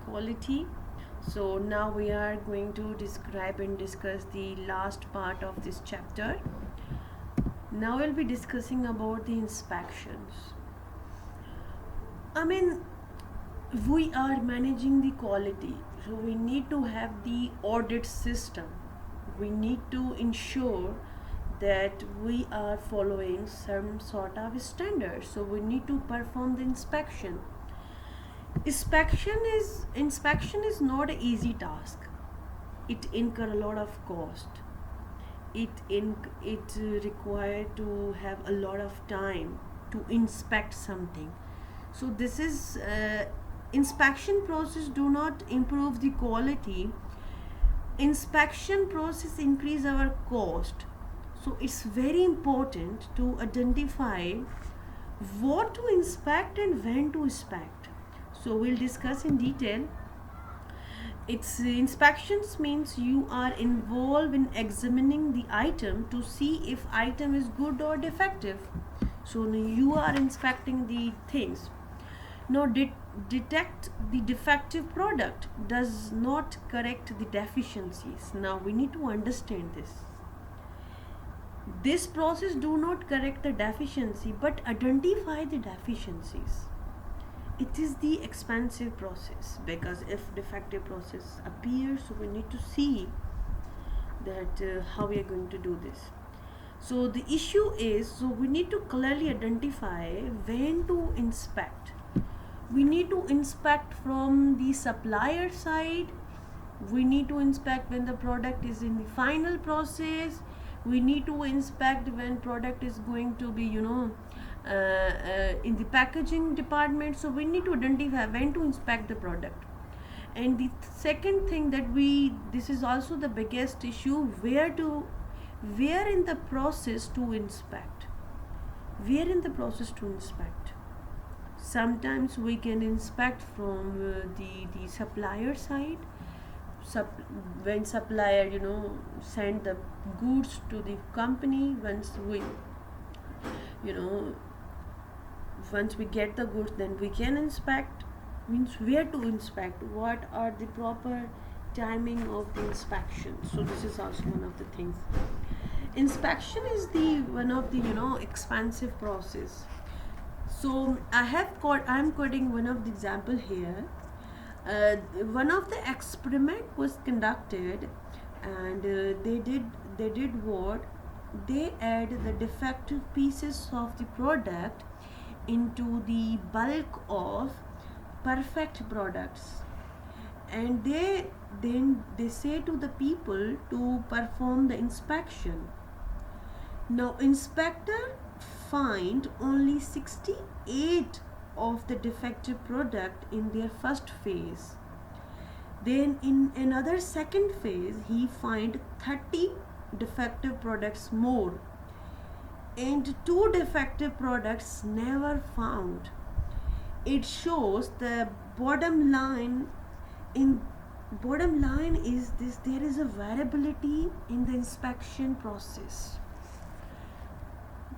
quality. So now we are going to describe and discuss the last part of this chapter. Now we'll be discussing about the inspections. I mean, we are managing the quality, so we need to have the audit system. We need to ensure that we are following some sort of standards, so we need to perform the inspection. Inspection is not an easy task. It incur a lot of cost. It require to have a lot of time to inspect something. So this is inspection process do not improve the quality. Inspection process increase our cost. So it's very important to identify what to inspect and when to inspect. So we'll discuss in detail. It's inspections means you are involved in examining the item to see if item is good or defective. So you are inspecting the things. Now detect the defective product does not correct the deficiencies. Now we need to understand this. This process do not correct the deficiency but identify the deficiencies. It is the expensive process, because if defective process appears, so we need to see that how we are going to do this. So the issue is, so we need to clearly identify when to inspect. We need to inspect from the supplier side. We need to inspect when the product is in the final process. We need to inspect when product is going to be in the packaging department. So we need to identify when to inspect the product. And the second thing that this is also the biggest issue, where in the process to inspect. Sometimes we can inspect from the supplier side. When supplier send the goods to the company, once we get the goods, then we can inspect. Means where to inspect, what are the proper timing of the inspection. So this is also one of the things. Inspection is one of the expensive process. So I'm quoting one of the example here. One of the experiment was conducted, and they did what? They add the defective pieces of the product into the bulk of perfect products, and they say to the people to perform the inspection. Now inspector find only 68 of the defective product in their first phase. Then in another second phase he find 30 defective products more, and 2 defective products never found. It shows the bottom line is this: there is a variability in the inspection process.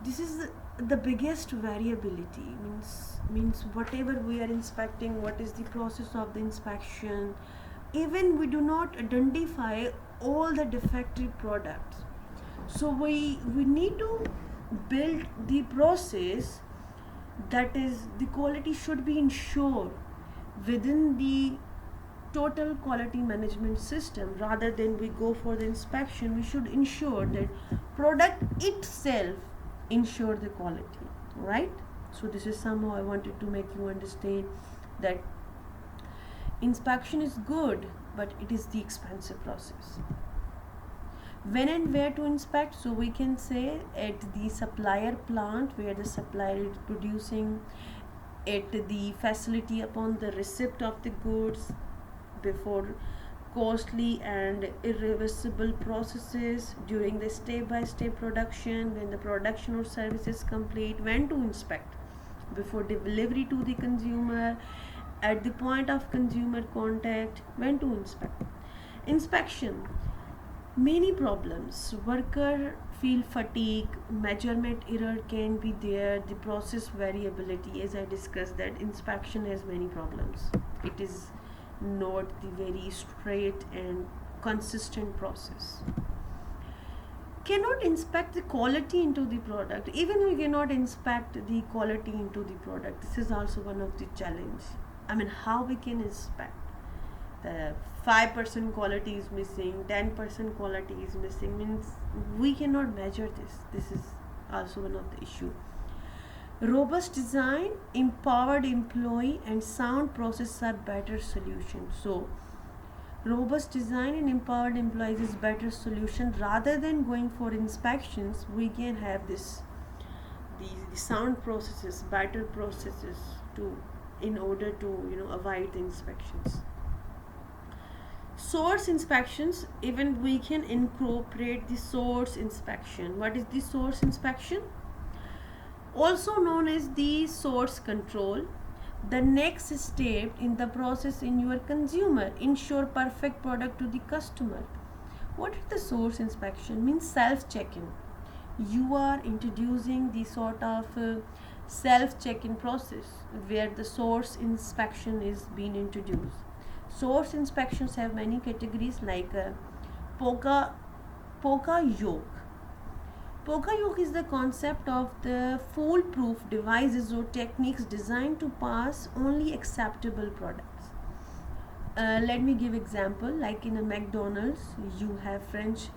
This is the biggest variability. Means whatever we are inspecting, what is the process of the inspection, even we do not identify all the defective products. So we need to build the process, that is the quality should be ensured within the total quality management system. Rather than we go for the inspection, we should ensure that product itself ensure the quality, right? So this is somehow I wanted to make you understand that inspection is good, but it is the expensive process. When and where to inspect? So we can say at the supplier plant where the supplier is producing, at the facility upon the receipt of the goods, before costly and irreversible processes, during the step-by-step production, when the production or service is complete. When to inspect? Before delivery to the consumer, at the point of consumer contact. When to inspect? Inspection, many problems. Worker feel fatigue, measurement error can be there, the process variability. As I discussed, that inspection has many problems. It is not the very straight and consistent process. Cannot inspect the quality into the product. Even we cannot inspect the quality into the product. This is also one of the challenge. I mean, how we can inspect? The 5% quality is missing, 10% quality is missing, means we cannot measure this. This is also one of the issue. Robust design, empowered employee, and sound process are better solutions. So robust design and empowered employees is better solution. Rather than going for inspections, we can have this the sound processes, better processes to in order to avoid the inspections. Source inspections, even we can incorporate the source inspection. What is the source inspection? Also known as the source control. The next step in the process in your consumer, ensure perfect product to the customer. What is the source inspection? Means self check-in. You are introducing the sort of self check-in process where the source inspection is being introduced. Source inspections have many categories like Poka yoke. Poka yoke is the concept of the foolproof devices or techniques designed to pass only acceptable products. Let me give example. Like in a McDonald's, you have French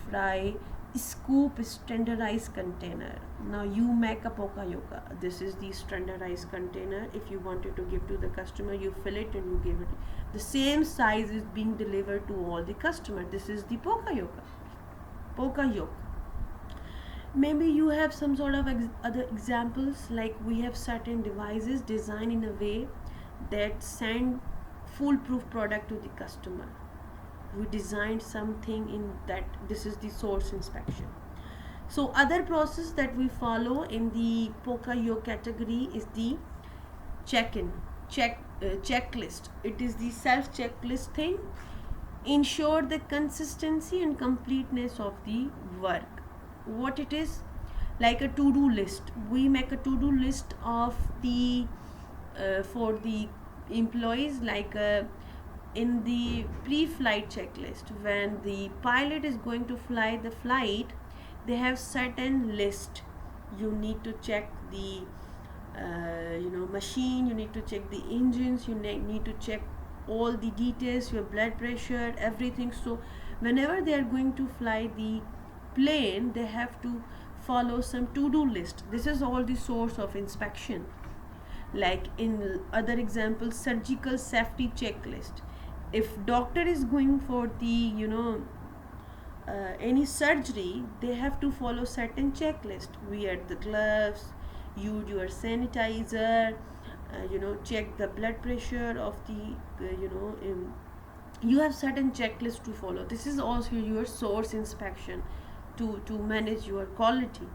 fry scoop standardized container. Now you make a Poka yoke. This is the standardized container. If you wanted to give to the customer, you fill it and you give it. The same size is being delivered to all the customer. This is the Poka yoke. Poka yoke. Maybe you have some sort of other examples, like we have certain devices designed in a way that send foolproof product to the customer. We designed something in that. This is the source inspection. So other process that we follow in the Poka yoke category is the checklist. It is the self checklist thing. Ensure the consistency and completeness of the work. What it is? Like a to-do list. We make a to-do list of the for the employees, like in the pre-flight checklist. When the pilot is going to fly the flight, they have certain list. You need to check the machine, you need to check the engines, you need to check all the details, your blood pressure, everything. So whenever they are going to fly the plane, they have to follow some to-do list. This is all the source of inspection. Like in other examples, surgical safety checklist. If doctor is going for the any surgery, they have to follow certain checklist. Wear the gloves, use your sanitizer, check the blood pressure of the you have certain checklist to follow. This is also your source inspection to manage your quality.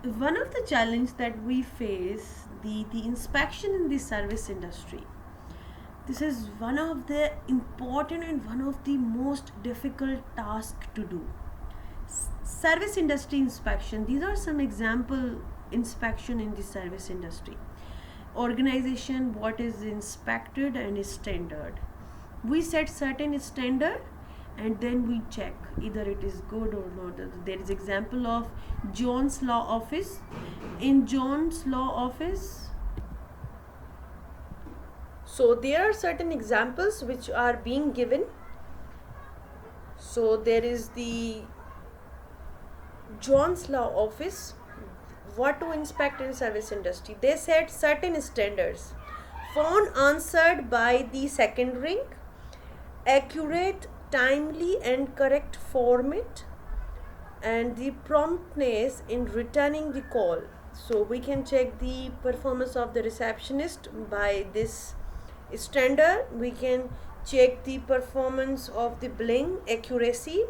One of the challenges that we face, the inspection in the service industry. This is one of the important and one of the most difficult tasks to do. Service industry inspection. These are some example inspection in the service industry. Organization, what is inspected and standard. We set certain standard and then we check either it is good or not. There is example of Jones Law Office. In Jones Law Office, so there are certain examples which are being given. So there is the Jones Law Office. What to inspect in service industry? They set certain standards. Phone answered by the second ring, accurate, timely and correct format, and the promptness in returning the call. So we can check the performance of the receptionist by this standard. We can check the performance of the billing accuracy,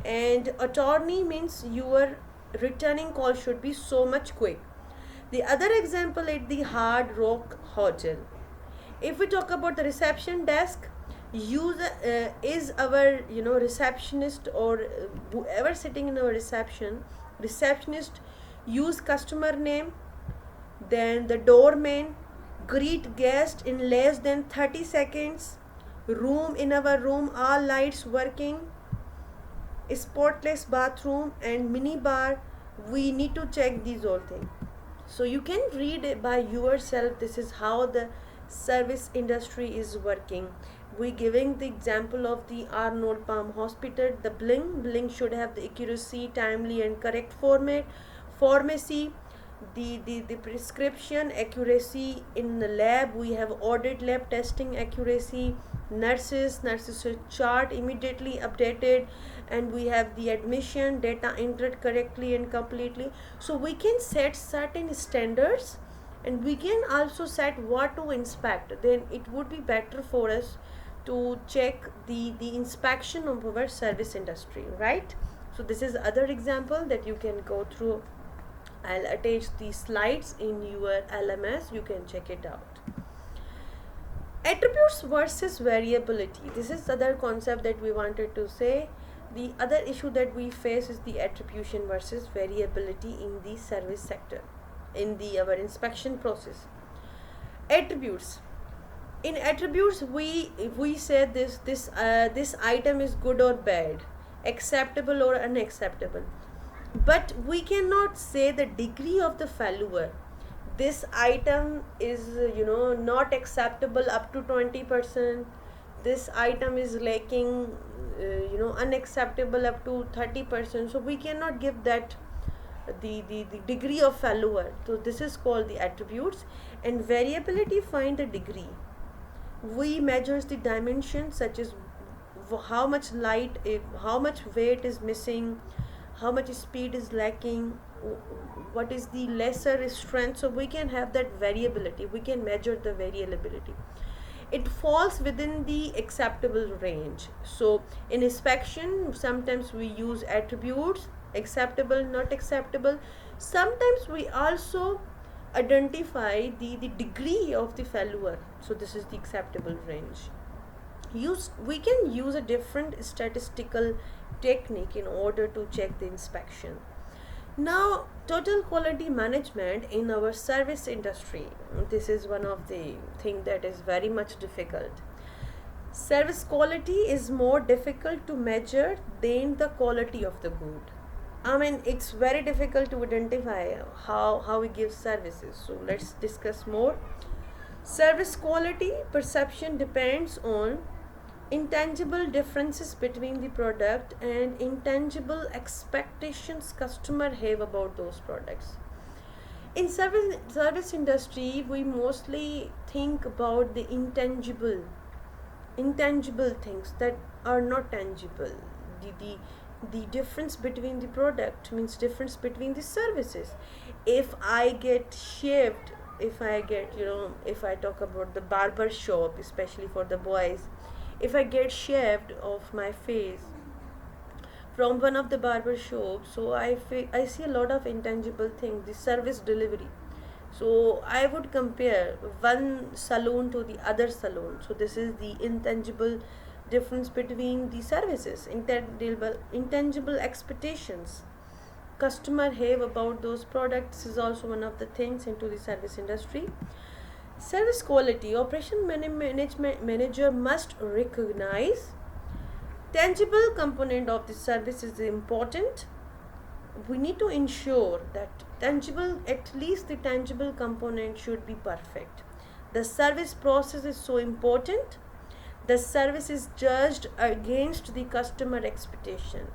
and attorney means your returning call should be so much quick. The other example is the Hard Rock Hotel. If we talk about the reception desk, is our receptionist or whoever sitting in our receptionist use customer name, then the doorman, greet guests in less than 30 seconds, room in our room, all lights working, spotless bathroom and mini bar. We need to check these all things. So you can read it by yourself. This is how the service industry is working. We giving the example of the Arnold Palm Hospital. The bling should have the accuracy, timely and correct format. Pharmacy, the prescription accuracy. In the lab we have audit lab testing accuracy. Nurses should chart immediately updated, and we have the admission data entered correctly and completely. So we can set certain standards, and we can also set what to inspect. Then it would be better for us to check the inspection of our service industry, right? So this is other example that you can go through. I'll attach these slides in your LMS, you can check it out. Attributes versus variability. This is other concept that we wanted to say. The other issue that we face is the attribution versus variability in the service sector, in our inspection process. Attributes. In attributes, we say this item is good or bad, acceptable or unacceptable, but we cannot say the degree of the failure. This item is not acceptable up to 20%. This item is lacking unacceptable up to 30%. So we cannot give that the degree of failure. So this is called the attributes. And variability, find the degree. We measures the dimensions such as how much light, how much weight is missing, how much speed is lacking, what is the lesser strength. So we can have that variability, we can measure the variability. It falls within the acceptable range. So in inspection sometimes we use attributes, acceptable, not acceptable. Sometimes we also identify the degree of the failure. So this is the acceptable range. We can use a different statistical technique in order to check the inspection. Now, total quality management in our service industry. This is one of the thing that is very much difficult. Service quality is more difficult to measure than the quality of the good. I mean, it's very difficult to identify how we give services. So let's discuss more. Service quality perception depends on intangible differences between the product and intangible expectations customer have about those products. In service industry, we mostly think about the intangible things that are not tangible. The difference between the product means difference between the services. If I get shaved, if I talk about the barber shop, especially for the boys, if I get shaved off my face from one of the barber shops, so I see a lot of intangible things, the service delivery. So I would compare one salon to the other salon. So this is the intangible difference between the services, intangible expectations customer have about those products is also one of the things into the service industry. Service quality, operation management manager must recognize tangible component of the service is important. We need to ensure that at least the tangible component should be perfect. The service process is so important. The service is judged against the customer expectation,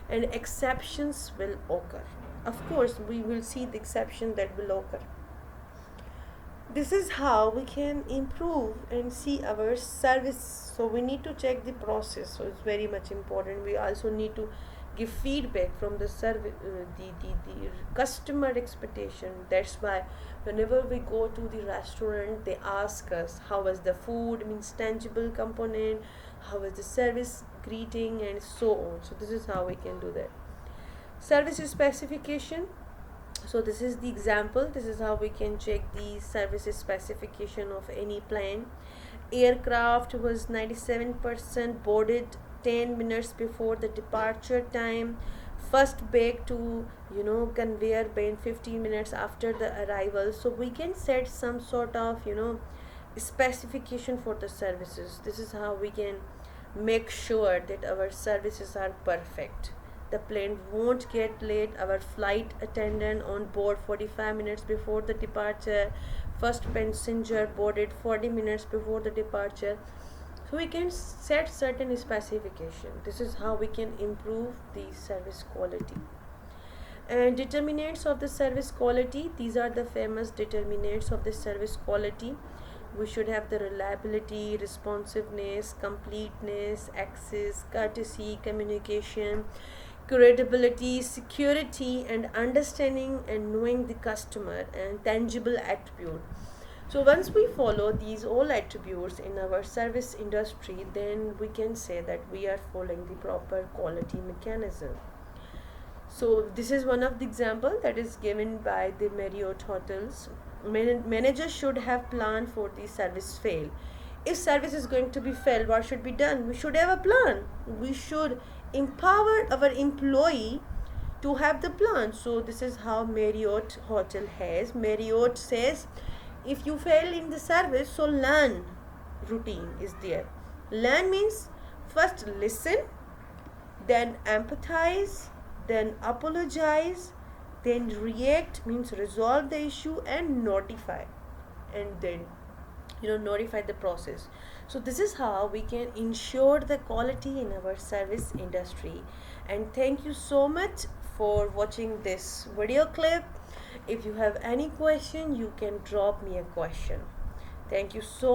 and exceptions will occur. Of course, we will see the exception that will occur. This is how we can improve and see our service. So we need to check the process. So it's very much important. We also need to give feedback from the service, the customer expectation. That's why whenever we go to the restaurant, they ask us how was the food, means tangible component, how was the service greeting, and so on. So this is how we can do that. Service specification. So this is the example. This is how we can check the service specification of any plane. Aircraft was 97% boarded 10 minutes before the departure time. first bag to conveyor belt 15 minutes after the arrival. So we can set some sort of specification for the services. This is how we can make sure that our services are perfect. The plane won't get late. Our flight attendant on board 45 minutes before the departure. First passenger boarded 40 minutes before the departure. So we can set certain specification. This is how we can improve the service quality. And determinants of the service quality, these are the famous determinants of the service quality. We should have the reliability, responsiveness, completeness, access, courtesy, communication, credibility, security, and understanding and knowing the customer, and tangible attribute. So once we follow these all attributes in our service industry, then we can say that we are following the proper quality mechanism. So this is one of the example that is given by the Marriott hotels. Managers should have planned for the service fail. If service is going to be failed, what should be done? We should have a plan. We should empower our employee to have the plan. So this is how Marriott hotel has. Marriott says, if you fail in the service, so learn routine is there. Learn means first listen, then empathize, then apologize, then react means resolve the issue, and notify, and then notify the process. So this is how we can ensure the quality in our service industry. And thank you so much for watching this video clip. If you have any question, you can drop me a question. Thank you so